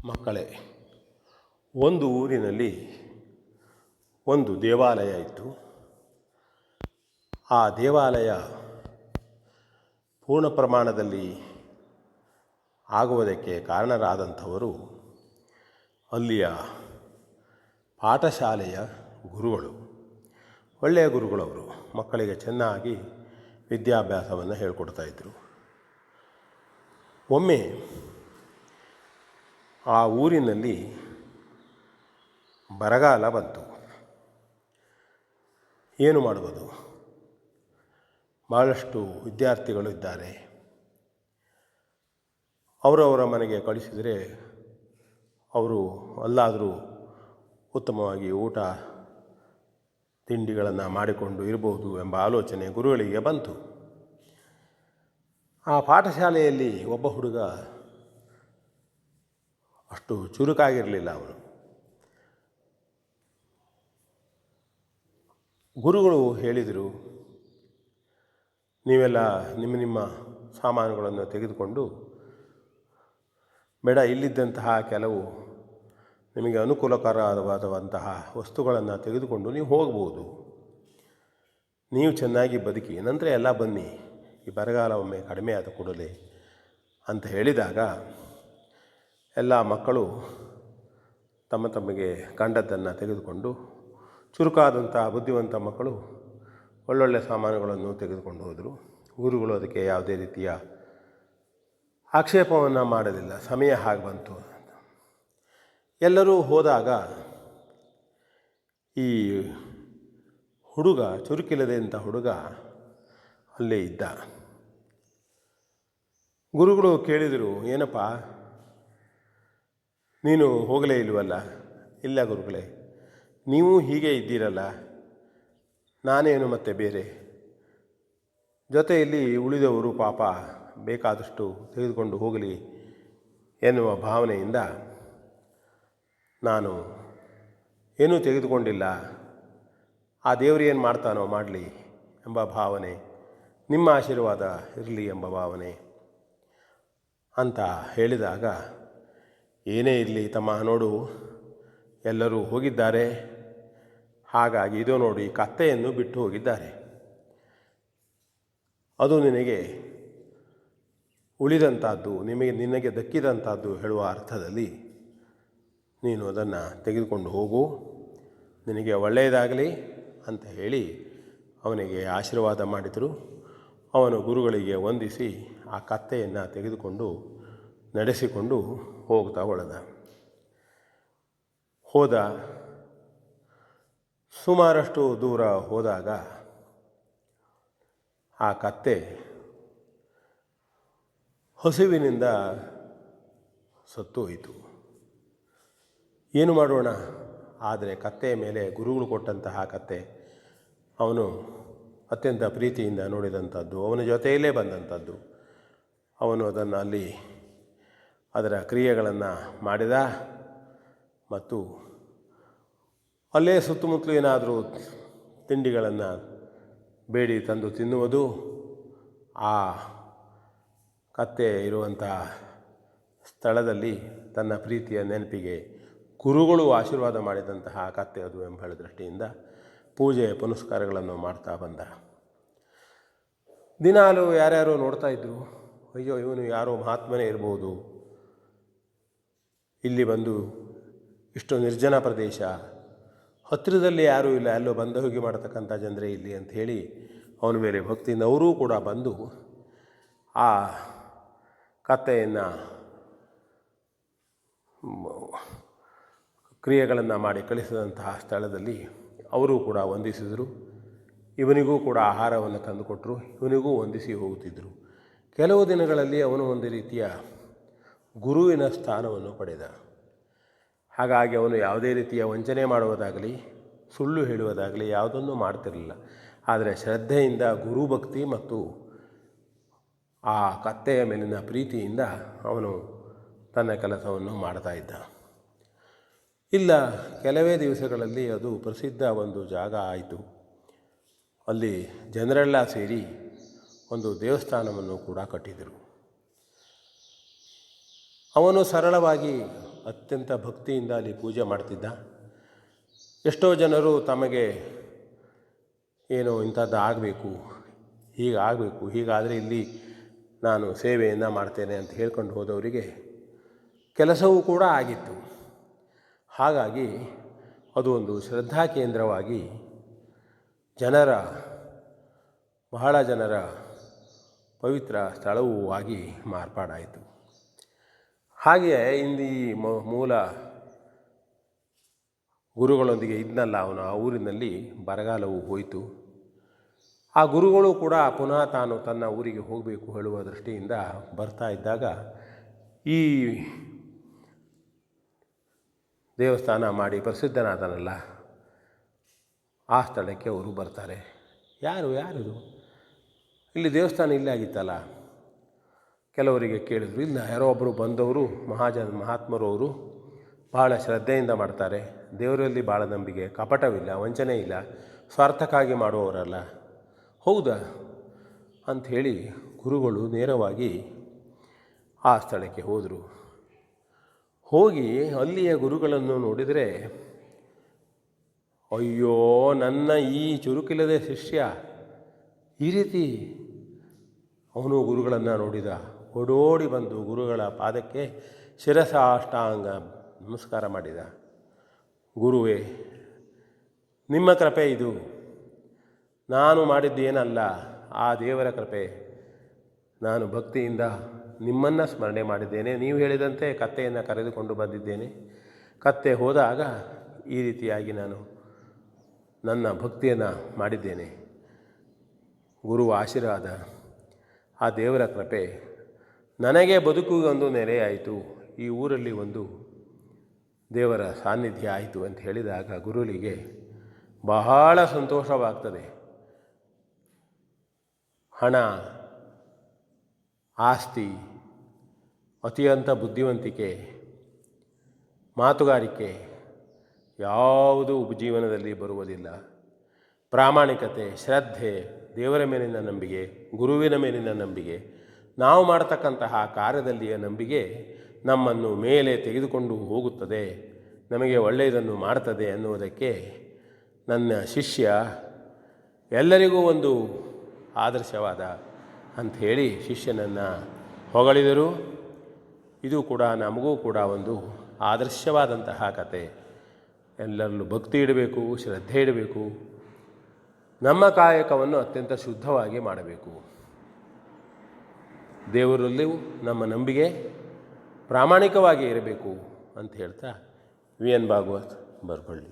ಮಕ್ಕಳೇ, ಒಂದು ಊರಿನಲ್ಲಿ ಒಂದು ದೇವಾಲಯ ಇತ್ತು. ಆ ದೇವಾಲಯ ಪೂರ್ಣ ಪ್ರಮಾಣದಲ್ಲಿ ಆಗುವುದಕ್ಕೆ ಕಾರಣರಾದಂಥವರು ಅಲ್ಲಿಯ ಪಾಠಶಾಲೆಯ ಗುರುಗಳು. ಒಳ್ಳೆಯ ಗುರುಗಳವರು ಮಕ್ಕಳಿಗೆ ಚೆನ್ನಾಗಿ ವಿದ್ಯಾಭ್ಯಾಸವನ್ನು ಹೇಳಿಕೊಡ್ತಾಯಿದ್ರು. ಒಮ್ಮೆ ಆ ಊರಿನಲ್ಲಿ ಬರಗಾಲ ಬಂತು. ಏನು ಮಾಡುವುದು? ಭಾಳಷ್ಟು ವಿದ್ಯಾರ್ಥಿಗಳು ಇದ್ದಾರೆ. ಅವರವರ ಮನೆಗೆ ಕಳಿಸಿದರೆ ಅವರು ಅಲ್ಲಾದರೂ ಉತ್ತಮವಾಗಿ ಊಟ ತಿಂಡಿಗಳನ್ನು ಮಾಡಿಕೊಂಡು ಇರಬಹುದು ಎಂಬ ಆಲೋಚನೆ ಗುರುಗಳಿಗೆ ಬಂತು. ಆ ಪಾಠಶಾಲೆಯಲ್ಲಿ ಒಬ್ಬ ಹುಡುಗ ಅಷ್ಟು ಚುರುಕಾಗಿರಲಿಲ್ಲ. ಅವನು ಗುರುಗಳು ಹೇಳಿದರು, ನೀವೆಲ್ಲ ನಿಮ್ಮ ಸಾಮಾನುಗಳನ್ನು ತೆಗೆದುಕೊಂಡು ಬೇಡ, ಇಲ್ಲಿದ್ದಂತಹ ಕೆಲವು ನಿಮಗೆ ಅನುಕೂಲಕರವಾದಂತಹ ವಸ್ತುಗಳನ್ನು ತೆಗೆದುಕೊಂಡು ನೀವು ಹೋಗ್ಬೋದು. ನೀವು ಚೆನ್ನಾಗಿ ಬದುಕಿ ನಂತರ ಎಲ್ಲ ಬನ್ನಿ, ಈ ಬರಗಾಲ ಒಮ್ಮೆ ಕಡಿಮೆ ಆದ ಕೂಡಲೇ ಅಂತ ಹೇಳಿದಾಗ ಎಲ್ಲ ಮಕ್ಕಳು ತಮಗೆ ಕಂಡದ್ದನ್ನು ತೆಗೆದುಕೊಂಡು, ಚುರುಕಾದಂಥ ಬುದ್ಧಿವಂತ ಮಕ್ಕಳು ಒಳ್ಳೊಳ್ಳೆ ಸಾಮಾನುಗಳನ್ನು ತೆಗೆದುಕೊಂಡು ಹೋದರು. ಗುರುಗಳು ಅದಕ್ಕೆ ಯಾವುದೇ ರೀತಿಯ ಆಕ್ಷೇಪವನ್ನು ಮಾಡಲಿಲ್ಲ. ಸಮಯ ಹಾಗೆ ಬಂತು. ಎಲ್ಲರೂ ಹೋದಾಗ ಈ ಹುಡುಗ, ಚುರುಕಿಲ್ಲದಂಥ ಹುಡುಗ ಅಲ್ಲೇ ಇದ್ದ. ಗುರುಗಳು ಕೇಳಿದರು, ಏನಪ್ಪ ನೀನು ಹೋಗಲೇ ಇಲ್ವಲ್ಲ? ಇಲ್ಲ ಗುರುಗಳೇ, ನೀವು ಹೀಗೆ ಇದ್ದೀರಲ್ಲ, ನಾನೇನು ಮತ್ತೆ ಬೇರೆ? ಜೊತೆಯಲ್ಲಿ ಉಳಿದವರು ಪಾಪ ಬೇಕಾದಷ್ಟು ತೆಗೆದುಕೊಂಡು ಹೋಗಲಿ ಎನ್ನುವ ಭಾವನೆಯಿಂದ ನಾನು ಏನೂ ತೆಗೆದುಕೊಂಡಿಲ್ಲ, ಆ ದೇವರು ಏನು ಮಾಡ್ತಾನೋ ಮಾಡಲಿ ಎಂಬ ಭಾವನೆ, ನಿಮ್ಮ ಆಶೀರ್ವಾದ ಇರಲಿ ಎಂಬ ಭಾವನೆ ಅಂತ ಹೇಳಿದಾಗ, ಏನೇ ಇರಲಿ ತಮ್ಮ, ನೋಡು ಎಲ್ಲರೂ ಹೋಗಿದ್ದಾರೆ, ಹಾಗಾಗಿ ಇದು ನೋಡಿ ಕತ್ತೆಯನ್ನು ಬಿಟ್ಟು ಹೋಗಿದ್ದಾರೆ, ಅದು ನಿನಗೆ ಉಳಿದಂಥದ್ದು, ನಿನಗೆ ದಕ್ಕಿದಂಥದ್ದು ಹೇಳುವ ಅರ್ಥದಲ್ಲಿ ನೀನು ಅದನ್ನು ತೆಗೆದುಕೊಂಡು ಹೋಗು, ನಿನಗೆ ಒಳ್ಳೆಯದಾಗಲಿ ಅಂತ ಹೇಳಿ ಅವನಿಗೆ ಆಶೀರ್ವಾದ ಮಾಡಿದರು. ಅವನು ಗುರುಗಳಿಗೆ ವಂದಿಸಿ ಆ ಕತ್ತೆಯನ್ನು ತೆಗೆದುಕೊಂಡು ನಡೆಸಿಕೊಂಡು ಹೋಗ್ತಾ ಹೋದ. ಸುಮಾರಷ್ಟು ದೂರ ಹೋದಾಗ ಆ ಕತ್ತೆ ಹಸಿವಿನಿಂದ ಸತ್ತು ಹೋಯಿತು. ಏನು ಮಾಡೋಣ? ಆದರೆ ಕತ್ತೆಯ ಮೇಲೆ ಗುರುಗಳು ಕೊಟ್ಟಂತಹ ಕತ್ತೆ, ಅವನು ಅತ್ಯಂತ ಪ್ರೀತಿಯಿಂದ ನೋಡಿದಂಥದ್ದು, ಅವನ ಜೊತೆಯಲ್ಲೇ ಬಂದಂಥದ್ದು. ಅವನು ಅದನ್ನು ಅಲ್ಲಿ ಅದರ ಕ್ರಿಯೆಗಳನ್ನು ಮಾಡಿದ ಮತ್ತು ಅಲ್ಲೇ ಸುತ್ತಮುತ್ತಲು ಏನಾದರೂ ತಿಂಡಿಗಳನ್ನು ಬೇಡಿ ತಂದು ತಿನ್ನುವುದು, ಆ ಕತ್ತೆ ಇರುವಂಥ ಸ್ಥಳದಲ್ಲಿ ತನ್ನ ಪ್ರೀತಿಯ ನೆನಪಿಗೆ ಗುರುಗಳು ಆಶೀರ್ವಾದ ಮಾಡಿದಂತಹ ಕತ್ತೆ ಅದು ಎಂಬ ದೃಷ್ಟಿಯಿಂದ ಪೂಜೆ ಪುನಸ್ಕಾರಗಳನ್ನು ಮಾಡ್ತಾ ಬಂದ. ದಿನಾಲು ಯಾರ್ಯಾರೋ ನೋಡ್ತಾ ಇದ್ದರು, ಅಯ್ಯೋ ಇವನು ಯಾರೋ ಮಹಾತ್ಮನೇ ಇರ್ಬೋದು, ಇಲ್ಲಿ ಬಂದು ಇಷ್ಟು ನಿರ್ಜನ ಪ್ರದೇಶ, ಹತ್ತಿರದಲ್ಲಿ ಯಾರೂ ಇಲ್ಲ, ಎಲ್ಲೋ ಬಂದ ಹೋಗಿ ಮಾಡತಕ್ಕಂಥ ಜನರೇ ಇಲ್ಲಿ ಅಂತ ಹೇಳಿ ಅವನ ಮೇಲೆ ಭಕ್ತಿಯಿಂದ ಅವರೂ ಕೂಡ ಬಂದು ಆ ಕತ್ತೆಯನ್ನು ಕ್ರಿಯೆಗಳನ್ನು ಮಾಡಿ ಕಳಿಸಿದಂತಹ ಸ್ಥಳದಲ್ಲಿ ಅವರೂ ಕೂಡ ವಂದಿಸಿದರು. ಇವನಿಗೂ ಕೂಡ ಆಹಾರವನ್ನು ತಂದುಕೊಟ್ಟರು, ಇವನಿಗೂ ವಂದಿಸಿ ಹೋಗುತ್ತಿದ್ದರು. ಕೆಲವು ದಿನಗಳಲ್ಲಿ ಅವನು ಒಂದು ರೀತಿಯ ಗುರುವಿನ ಸ್ಥಾನವನ್ನು ಪಡೆದ. ಹಾಗಾಗಿ ಅವನು ಯಾವುದೇ ರೀತಿಯ ವಂಚನೆ ಮಾಡುವುದಾಗಲಿ ಸುಳ್ಳು ಹೇಳುವುದಾಗಲಿ ಯಾವುದನ್ನು ಮಾಡ್ತಿರಲಿಲ್ಲ. ಆದರೆ ಶ್ರದ್ಧೆಯಿಂದ ಗುರುಭಕ್ತಿ ಮತ್ತು ಆ ಕತ್ತೆಯ ಮೇಲಿನ ಪ್ರೀತಿಯಿಂದ ಅವನು ತನ್ನ ಕೆಲಸವನ್ನು ಮಾಡ್ತಾ ಇದ್ದ. ಇಲ್ಲ, ಕೆಲವೇ ದಿವಸಗಳಲ್ಲಿ ಅದು ಪ್ರಸಿದ್ಧ ಒಂದು ಜಾಗ ಆಯಿತು. ಅಲ್ಲಿ ಜನರೆಲ್ಲ ಸೇರಿ ಒಂದು ದೇವಸ್ಥಾನವನ್ನು ಕೂಡ ಕಟ್ಟಿದರು. ಅವನು ಸರಳವಾಗಿ ಅತ್ಯಂತ ಭಕ್ತಿಯಿಂದ ಅಲ್ಲಿ ಪೂಜೆ ಮಾಡ್ತಿದ್ದ. ಎಷ್ಟೋ ಜನರು ತಮಗೆ ಏನೋ ಇಂಥದ್ದು ಆಗಬೇಕು, ಹೀಗಾಗಬೇಕು, ಹೀಗಾದರೆ ಇಲ್ಲಿ ನಾನು ಸೇವೆಯನ್ನು ಮಾಡ್ತೇನೆ ಅಂತ ಹೇಳ್ಕೊಂಡು ಹೋದವರಿಗೆ ಕೆಲಸವೂ ಕೂಡ ಆಗಿತ್ತು. ಹಾಗಾಗಿ ಅದು ಒಂದು ಶ್ರದ್ಧಾ ಕೇಂದ್ರವಾಗಿ ಬಹಳ ಜನರ ಪವಿತ್ರ ಸ್ಥಳವೂ ಆಗಿ ಮಾರ್ಪಾಡಾಯಿತು. ಹಾಗೆಯೇ ಇಂದು ಈ ಮೂಲ ಗುರುಗಳೊಂದಿಗೆ ಇದ್ನಲ್ಲ ಅವನು, ಆ ಊರಿನಲ್ಲಿ ಬರಗಾಲವು ಹೋಯಿತು. ಆ ಗುರುಗಳು ಕೂಡ ಪುನಃ ತಾನು ತನ್ನ ಊರಿಗೆ ಹೋಗಬೇಕು ಹೇಳುವ ದೃಷ್ಟಿಯಿಂದ ಬರ್ತಾ ಇದ್ದಾಗ ಈ ದೇವಸ್ಥಾನ ಮಾಡಿ ಪ್ರಸಿದ್ಧನಾದನಲ್ಲ ಆ ಸ್ಥಳಕ್ಕೆ ಅವರು ಬರ್ತಾರೆ. ಯಾರಿದು? ಇಲ್ಲಿ ದೇವಸ್ಥಾನ ಇಲ್ಲೇ ಆಗಿತ್ತಲ್ಲ. ಕೆಲವರಿಗೆ ಕೇಳಿದ್ರು, ಇಲ್ಲ, ಯಾರೋ ಒಬ್ಬರು ಬಂದವರು ಮಹಾತ್ಮರು, ಅವರು ಭಾಳ ಶ್ರದ್ಧೆಯಿಂದ ಮಾಡ್ತಾರೆ, ದೇವರಲ್ಲಿ ಭಾಳ ನಂಬಿಕೆ, ಕಪಟವಿಲ್ಲ, ವಂಚನೆ ಇಲ್ಲ, ಸ್ವಾರ್ಥಕ್ಕಾಗಿ ಮಾಡುವವರಲ್ಲ. ಹೌದಾ ಅಂಥೇಳಿ ಗುರುಗಳು ನೇರವಾಗಿ ಆ ಸ್ಥಳಕ್ಕೆ ಹೋದರು. ಹೋಗಿ ಅಲ್ಲಿಯ ಗುರುಗಳನ್ನು ನೋಡಿದರೆ, ಅಯ್ಯೋ, ನನ್ನ ಈ ಚುರುಕಿಲ್ಲದೆ ಶಿಷ್ಯ ಈ ರೀತಿ. ಅವನು ಗುರುಗಳನ್ನು ನೋಡಿದ, ಓಡೋಡಿ ಬಂದು ಗುರುಗಳ ಪಾದಕ್ಕೆ ಶಿರಸಾಷ್ಟಾಂಗ ನಮಸ್ಕಾರ ಮಾಡಿದ. ಗುರುವೇ, ನಿಮ್ಮ ಕೃಪೆ ಇದು, ನಾನು ಮಾಡಿದ್ದೇನಲ್ಲ, ಆ ದೇವರ ಕೃಪೆ. ನಾನು ಭಕ್ತಿಯಿಂದ ನಿಮ್ಮನ್ನು ಸ್ಮರಣೆ ಮಾಡಿದ್ದೇನೆ. ನೀವು ಹೇಳಿದಂತೆ ಕತ್ತೆಯನ್ನು ಕರೆದುಕೊಂಡು ಬಂದಿದ್ದೇನೆ. ಕತ್ತೆ ಹೋದಾಗ ಈ ರೀತಿಯಾಗಿ ನಾನು ನನ್ನ ಭಕ್ತಿಯನ್ನು ಮಾಡಿದ್ದೇನೆ. ಗುರುವ ಆಶೀರ್ವಾದ, ಆ ದೇವರ ಕೃಪೆ ನನಗೆ ಬದುಕುಗೊಂದು ನೆರೆಯಾಯಿತು, ಈ ಊರಲ್ಲಿ ಒಂದು ದೇವರ ಸಾನ್ನಿಧ್ಯ ಆಯಿತು ಅಂತ ಹೇಳಿದಾಗ ಗುರುವಿಗೆ ಬಹಳ ಸಂತೋಷವಾಗ್ತದೆ. ಹಣ, ಆಸ್ತಿ, ಅತ್ಯಂತ ಬುದ್ಧಿವಂತಿಕೆ, ಮಾತುಗಾರಿಕೆ ಯಾವುದೂ ಜೀವನದಲ್ಲಿ ಬರುವುದಿಲ್ಲ. ಪ್ರಾಮಾಣಿಕತೆ, ಶ್ರದ್ಧೆ, ದೇವರ ಮೇಲಿನ ನಂಬಿಕೆ, ಗುರುವಿನ ಮೇಲಿನ ನಂಬಿಕೆ, ನಾವು ಮಾಡತಕ್ಕಂತಹ ಕಾರ್ಯದಲ್ಲಿಯ ನಂಬಿಕೆ ನಮ್ಮನ್ನು ಮೇಲೆ ತೆಗೆದುಕೊಂಡು ಹೋಗುತ್ತದೆ, ನಮಗೆ ಒಳ್ಳೆಯದನ್ನು ಮಾಡ್ತದೆ ಅನ್ನುವುದಕ್ಕೆ ನನ್ನ ಶಿಷ್ಯ ಎಲ್ಲರಿಗೂ ಒಂದು ಆದರ್ಶವಾದ ಅಂಥೇಳಿ ಶಿಷ್ಯನನ್ನು ಹೊಗಳಿದರು. ಇದು ಕೂಡ ನಮಗೂ ಕೂಡ ಒಂದು ಆದರ್ಶವಾದಂತಹ ಕತೆ. ಎಲ್ಲರಲ್ಲೂ ಭಕ್ತಿ ಇಡಬೇಕು, ಶ್ರದ್ಧೆ ಇಡಬೇಕು, ನಮ್ಮ ಕಾಯಕವನ್ನು ಅತ್ಯಂತ ಶುದ್ಧವಾಗಿ ಮಾಡಬೇಕು. ದೇವರಲ್ಲಿಯೂ ನಮ್ಮ ನಂಬಿಕೆ ಪ್ರಾಮಾಣಿಕವಾಗಿ ಇರಬೇಕು ಅಂತ ಹೇಳ್ತಾ ವಿ ಎನ್ ಭಾಗವತ್, ಬರಬಳ್ಳಿ.